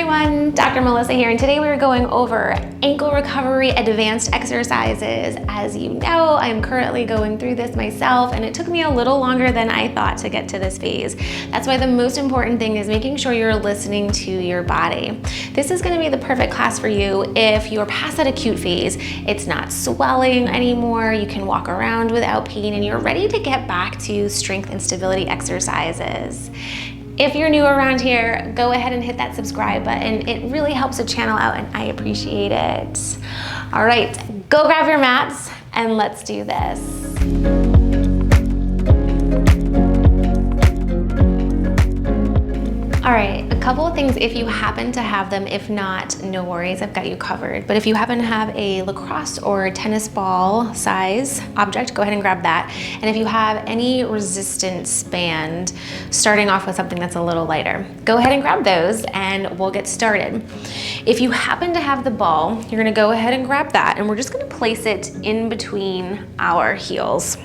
everyone, Dr. Melissa here, and today we're going over ankle recovery advanced exercises. As you know, I'm currently going through this myself, and it took me a little longer than I thought to get to this phase. That's why the most important thing is making sure you're listening to your body. This is gonna be the perfect class for you if you're past that acute phase, it's not swelling anymore, you can walk around without pain, and you're ready to get back to strength and stability exercises. If you're new around here, go ahead and hit that subscribe button. It really helps the channel out and I appreciate it. All right, go grab your mats and let's do this. All right, a couple of things if you happen to have them. If not, no worries, I've got you covered. But if you happen to have a lacrosse or tennis ball size object, go ahead and grab that. And if you have any resistance band, starting off with something that's a little lighter, go ahead and grab those and we'll get started. If you happen to have the ball, you're gonna go ahead and grab that, and we're just gonna place it in between our heels.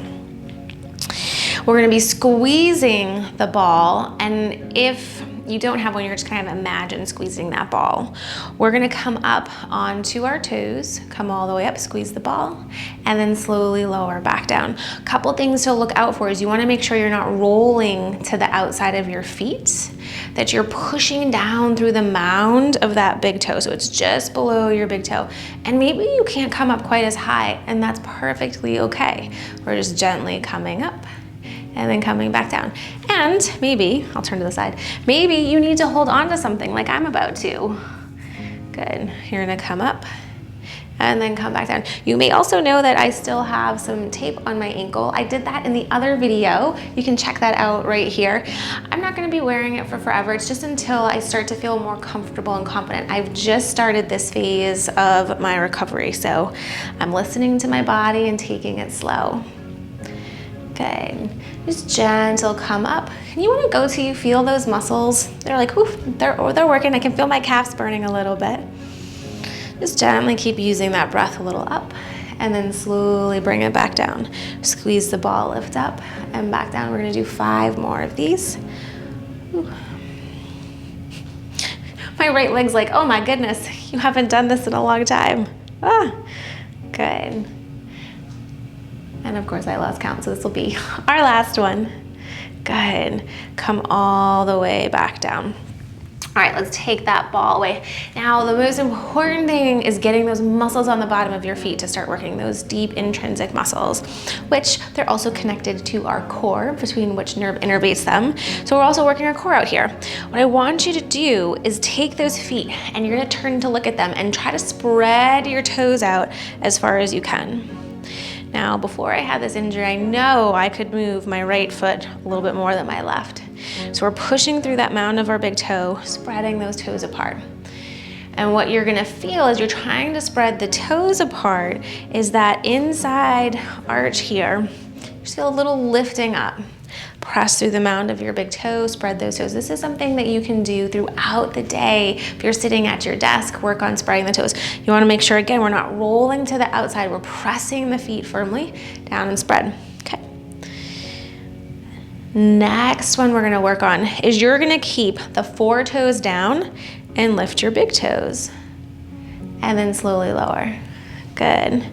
We're gonna be squeezing the ball, and if you don't have one, you're just kind of imagine squeezing that ball. We're gonna come up onto our toes, come all the way up, squeeze the ball, and then slowly lower back down. A couple things to look out for is you wanna make sure you're not rolling to the outside of your feet, that you're pushing down through the mound of that big toe, so it's just below your big toe. And maybe you can't come up quite as high, and that's perfectly okay. We're just gently coming up and then coming back down. And maybe, I'll turn to the side, maybe you need to hold on to something like I'm about to. Good, you're gonna come up and then come back down. You may also know that I still have some tape on my ankle. I did that in the other video. You can check that out right here. I'm not gonna be wearing it for forever. It's just until I start to feel more comfortable and confident. I've just started this phase of my recovery, so I'm listening to my body and taking it slow. Good. Just gentle come up. And you want to go till you feel those muscles. They're like, oof, they're working. I can feel my calves burning a little bit. Just gently keep using that breath a little up and then slowly bring it back down. Squeeze the ball, lift up and back down. We're going to do 5 more of these. Ooh. My right leg's like, oh my goodness, you haven't done this in a long time. Ah, good. And of course I lost count, so this will be our last one. Good. Come all the way back down. All right, let's take that ball away. Now, the most important thing is getting those muscles on the bottom of your feet to start working, those deep intrinsic muscles, which they're also connected to our core, between which nerve innervates them. So we're also working our core out here. What I want you to do is take those feet and you're gonna turn to look at them and try to spread your toes out as far as you can. Now, before I had this injury, I know I could move my right foot a little bit more than my left. So we're pushing through that mound of our big toe, spreading those toes apart. And what you're gonna feel as you're trying to spread the toes apart is that inside arch here, you feel a little lifting up. Press through the mound of your big toe, spread those toes. This is something that you can do throughout the day. If you're sitting at your desk, work on spreading the toes. You wanna make sure, again, we're not rolling to the outside. We're pressing the feet firmly down and spread. Okay. Next one we're gonna work on is you're gonna keep the 4 toes down and lift your big toes. And then slowly lower. Good.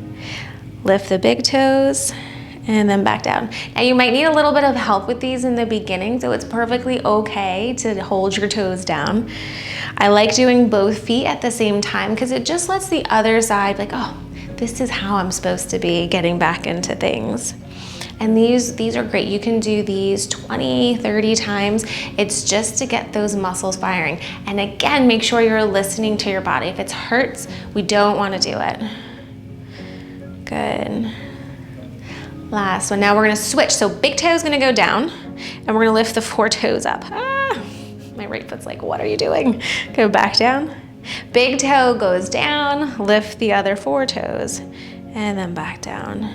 Lift the big toes and then back down. Now you might need a little bit of help with these in the beginning, so it's perfectly okay to hold your toes down. I like doing both feet at the same time because it just lets the other side like, oh, this is how I'm supposed to be getting back into things. And these are great. You can do these 20, 30 times. It's just to get those muscles firing. And again, make sure you're listening to your body. If it hurts, we don't want to do it. Good. Last one. Now we're gonna switch. So big toe's gonna go down and we're gonna lift the 4 toes up. Ah, my right foot's like, what are you doing? Go back down. Big toe goes down, lift the other 4 toes and then back down.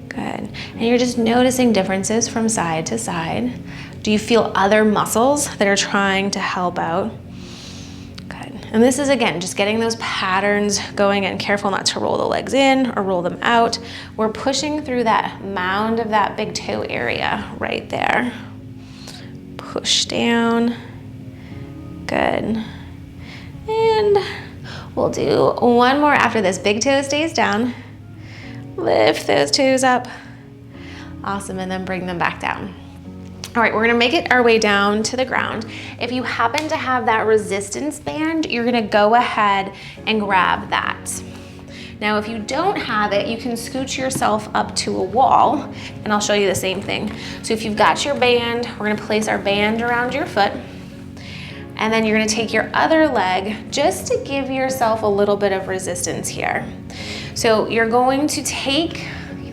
Good. And you're just noticing differences from side to side. Do you feel other muscles that are trying to help out? And this is, again, just getting those patterns going and careful not to roll the legs in or roll them out. We're pushing through that mound of that big toe area right there. Push down. Good. And we'll do one more after this. Big toe stays down. Lift those toes up. Awesome, and then bring them back down. All right, we're gonna make it our way down to the ground. If you happen to have that resistance band, you're gonna go ahead and grab that. Now, if you don't have it, you can scooch yourself up to a wall, and I'll show you the same thing. So if you've got your band, we're gonna place our band around your foot, and then you're gonna take your other leg just to give yourself a little bit of resistance here. So you're going to take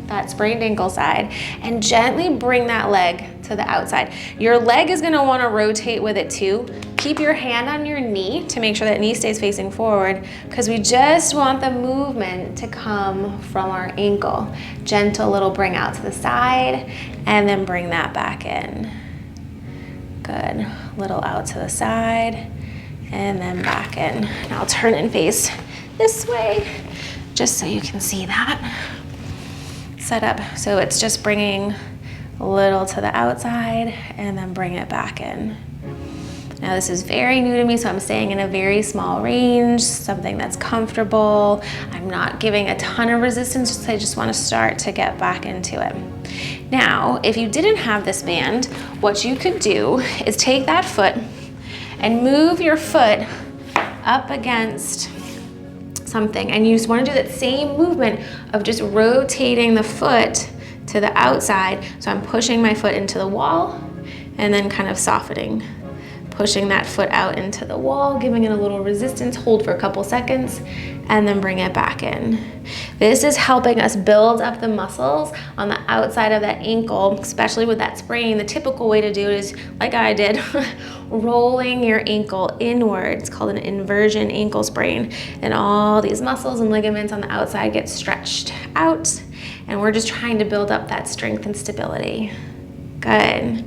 that sprained ankle side and gently bring that leg to the outside. Your leg is gonna wanna rotate with it too. Keep your hand on your knee to make sure that knee stays facing forward, because we just want the movement to come from our ankle. Gentle little bring out to the side, and then bring that back in. Good, little out to the side, and then back in. Now I'll turn and face this way, just so you can see that. Set up, so it's just bringing a little to the outside, and then bring it back in. Now this is very new to me, so I'm staying in a very small range, something that's comfortable. I'm not giving a ton of resistance, I just want to start to get back into it. Now, if you didn't have this band, what you could do is take that foot and move your foot up against something, and you just want to do that same movement of just rotating the foot to the outside. So I'm pushing my foot into the wall and then kind of softening. Pushing that foot out into the wall, giving it a little resistance, hold for a couple seconds, and then bring it back in. This is helping us build up the muscles on the outside of that ankle, especially with that sprain. The typical way to do it is, like I did, rolling your ankle inward. It's called an inversion ankle sprain. And all these muscles and ligaments on the outside get stretched out, and we're just trying to build up that strength and stability. Good.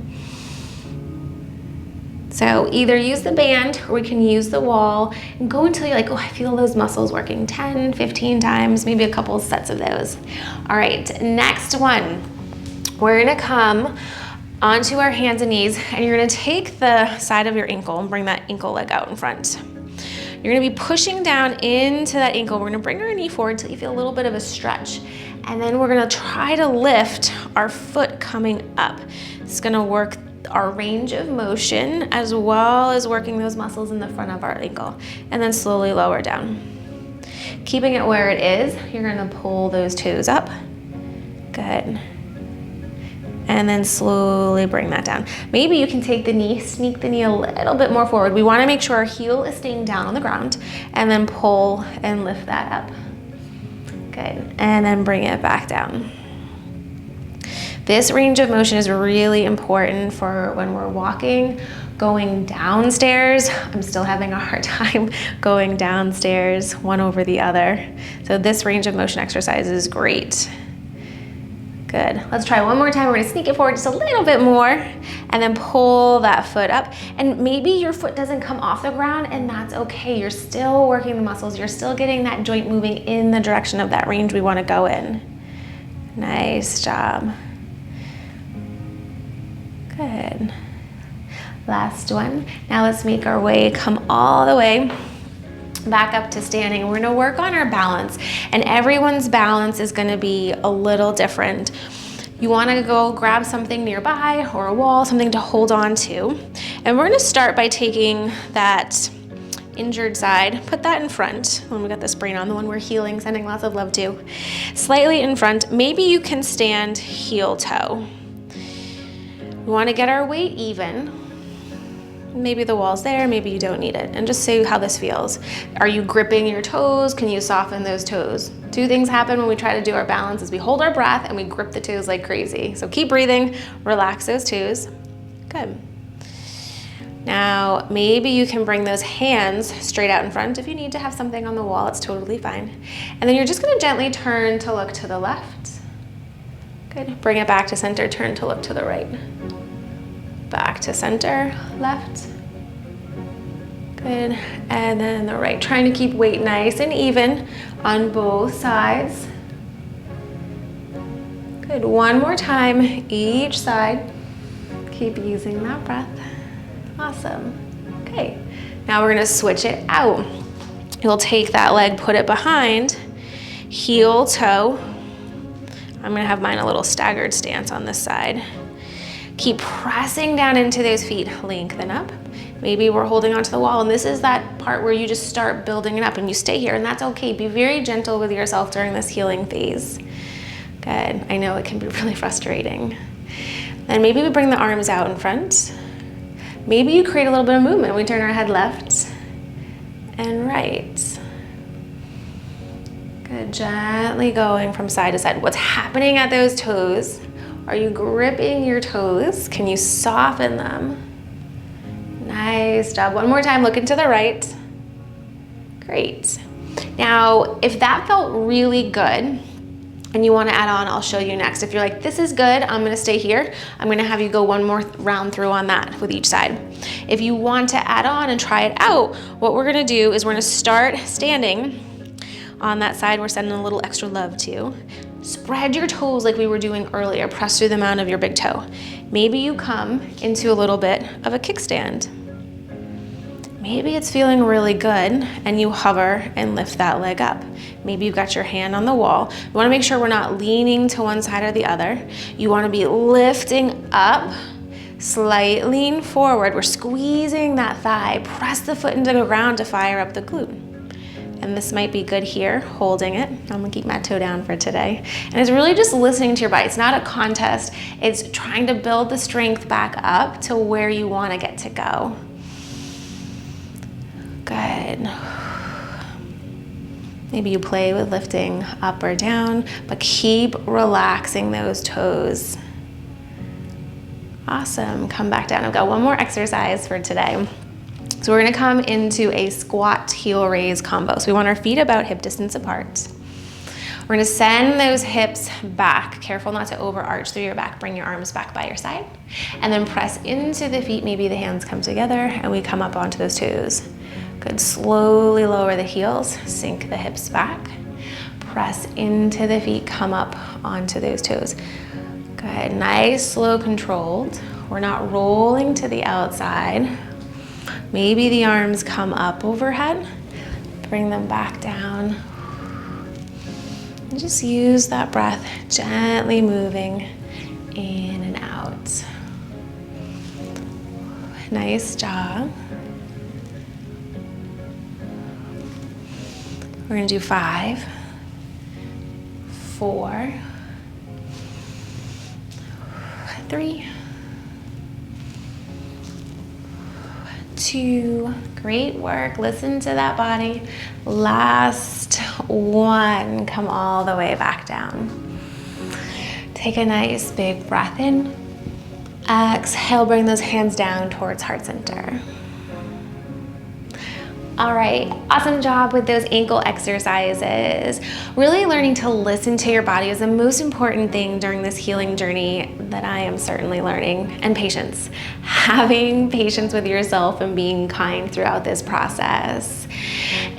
So either use the band, or we can use the wall, and go until you're like, oh, I feel those muscles working 10, 15 times, maybe a couple sets of those. All right, next one. We're gonna come onto our hands and knees, and you're gonna take the side of your ankle and bring that ankle leg out in front. You're gonna be pushing down into that ankle. We're gonna bring our knee forward until you feel a little bit of a stretch. And then we're gonna try to lift our foot coming up. It's gonna work our range of motion as well as working those muscles in the front of our ankle, and then slowly lower down. Keeping it where it is, you're gonna pull those toes up. Good. And then slowly bring that down. Maybe you can take the knee, sneak the knee a little bit more forward. We wanna make sure our heel is staying down on the ground, and then pull and lift that up. Good, and then bring it back down. This range of motion is really important for when we're walking, going downstairs. I'm still having a hard time going downstairs, one over the other. So this range of motion exercise is great. Good, let's try one more time. We're gonna sneak it forward just a little bit more, and then pull that foot up. And maybe your foot doesn't come off the ground, and that's okay. You're still working the muscles. You're still getting that joint moving in the direction of that range we wanna go in. Nice job. Good. Last one. Now let's make our way, come all the way back up to standing. We're gonna work on our balance, and everyone's balance is gonna be a little different. You wanna go grab something nearby or a wall, something to hold on to. And we're gonna start by taking that injured side, put that in front, when we got the sprain on, the one we're healing, sending lots of love to. Slightly in front. Maybe you can stand heel toe. We want to get our weight even. Maybe the wall's there, maybe you don't need it. And just see how this feels. Are you gripping your toes? Can you soften those toes? Two things happen when we try to do our balance is we hold our breath and we grip the toes like crazy. So keep breathing, relax those toes. Good. Now, maybe you can bring those hands straight out in front. If you need to have something on the wall, it's totally fine. And then you're just gonna gently turn to look to the left. Good, bring it back to center, turn to look to the right. Back to center, left. Good, and then the right. Trying to keep weight nice and even on both sides. Good, one more time, each side. Keep using that breath. Awesome, okay. Now we're gonna switch it out. You'll take that leg, put it behind, heel, toe. I'm gonna have mine a little staggered stance on this side. Keep pressing down into those feet, lengthen up. Maybe we're holding onto the wall, and this is that part where you just start building it up and you stay here, and that's okay. Be very gentle with yourself during this healing phase. Good, I know it can be really frustrating. And maybe we bring the arms out in front. Maybe you create a little bit of movement. We turn our head left and right. Good, gently going from side to side. What's happening at those toes? Are you gripping your toes? Can you soften them? Nice job. One more time, looking to the right. Great. Now, if that felt really good and you want to add on, I'll show you next. If you're like, this is good, I'm going to stay here, I'm going to have you go one more round through on that with each side. If you want to add on and try it out, what we're going to do is we're going to start standing on that side we're sending a little extra love to. Spread your toes like we were doing earlier. Press through the mound of your big toe. Maybe you come into a little bit of a kickstand. Maybe it's feeling really good and you hover and lift that leg up. Maybe you've got your hand on the wall. You want to make sure we're not leaning to one side or the other. You want to be lifting up, slight lean forward. We're squeezing that thigh. Press the foot into the ground to fire up the glute. And this might be good here, holding it. I'm gonna keep my toe down for today. And it's really just listening to your body. It's not a contest. It's trying to build the strength back up to where you wanna get to go. Good. Maybe you play with lifting up or down, but keep relaxing those toes. Awesome, come back down. I've got one more exercise for today. So we're gonna come into a squat heel raise combo. So we want our feet about hip distance apart. We're gonna send those hips back. Careful not to overarch through your back. Bring your arms back by your side. And then press into the feet. Maybe the hands come together and we come up onto those toes. Good, slowly lower the heels. Sink the hips back. Press into the feet, come up onto those toes. Good, nice, slow, controlled. We're not rolling to the outside. Maybe the arms come up overhead, bring them back down. And just use that breath, gently moving in and out. Nice job. We're gonna do 5, 4, 3, 2, great work. Listen to that body. Last 1, come all the way back down. Take a nice big breath in. Exhale, bring those hands down towards heart center. All right, awesome job with those ankle exercises. Really learning to listen to your body is the most important thing during this healing journey that I am certainly learning, and patience. Having patience with yourself and being kind throughout this process.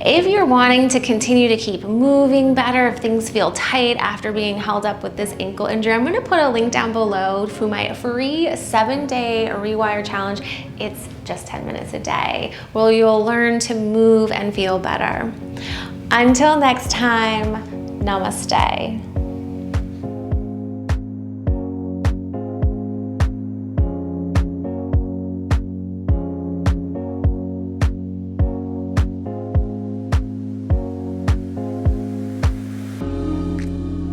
If you're wanting to continue to keep moving better, if things feel tight after being held up with this ankle injury, I'm gonna put a link down below for my free 7-day rewire challenge. It's just 10 minutes a day, where you'll learn to move and feel better. Until next time, namaste.